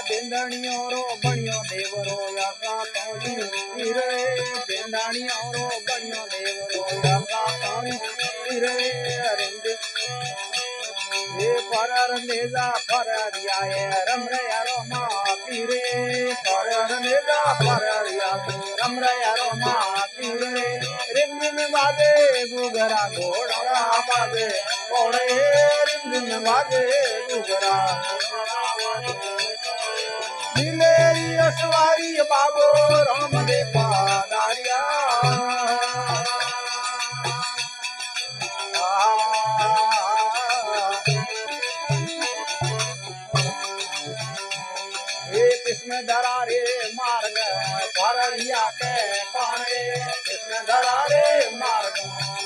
बेंदाणियों रो बणियो देवरो यागा तोड़ी रे बेंदाणियों रो बणियो देवरो यागा तोड़ी रे रिंद ये परर नेजा पररिया रम रे यारो मा पीरे परर नेजा पररिया रम रे यारो मा पीरे रिंद में बाजे गुगरा घोड़ा बाजे ओड़े रिंद में बाजे गुगरा दिलेरी असवारी बाबो राम दे पादारिया कृष्ण धरा रे मार्ग पररिया के कौन रे कृष्ण धरा रे मार्ग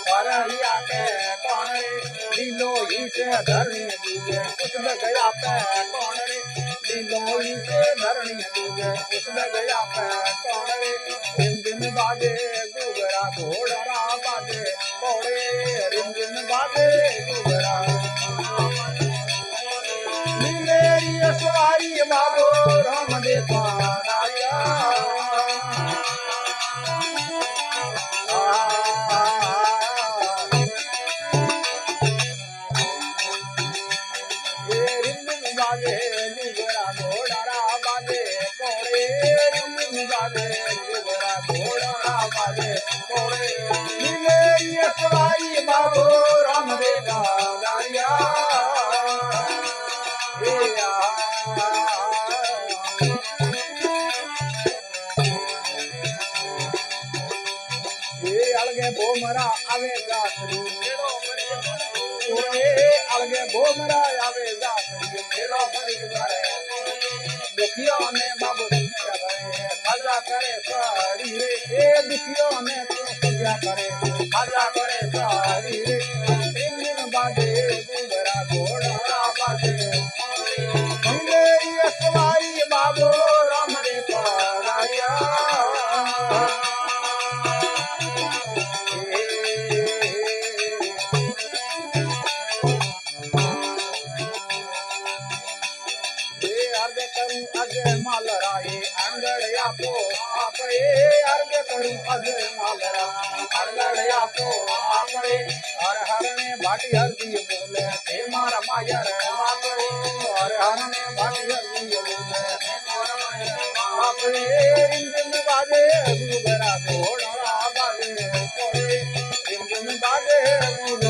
पररिया के कौन रे दिलो ही से धरनी दूजे कुछ में गया पे कौन रे दिलो ही से धरनी दूजे कुछ में गया पे कौन रे रिम दिन बाजे गुगरा घोड़ा बाजे कोड़े रिम दिन बाजे गुगरा सवारी बाबो राम दे पाराया बाजे गुगरा घोड़ा बाजे कोड़े बाजे गुगरा घोड़ा बाजे कोड़े सवारी बाबो राम दे पाराया अलगे बोमरा आवेगा अलगे बोमरा आवेगा दुखियों ने बाबू मजा करे सारी रे ए दुखियों ने पूजा करे मजा करे सारी रे बाजे गुगरा घोड़ा बाजे सवारी बाबू राम रे पाराया अजय मालराए अंगड़िया को आपे अर्घ करूं अजय मालरा अंगड़िया को आपे हर हर ने भाटी हरदी बोले हे मारा मायर आपे हर हर ने भाटी हरदी बोले हे मारा मायर आपे रिंगन बाजे गुगरा घोड़ा बाजे कोड़े रिंगन बाजे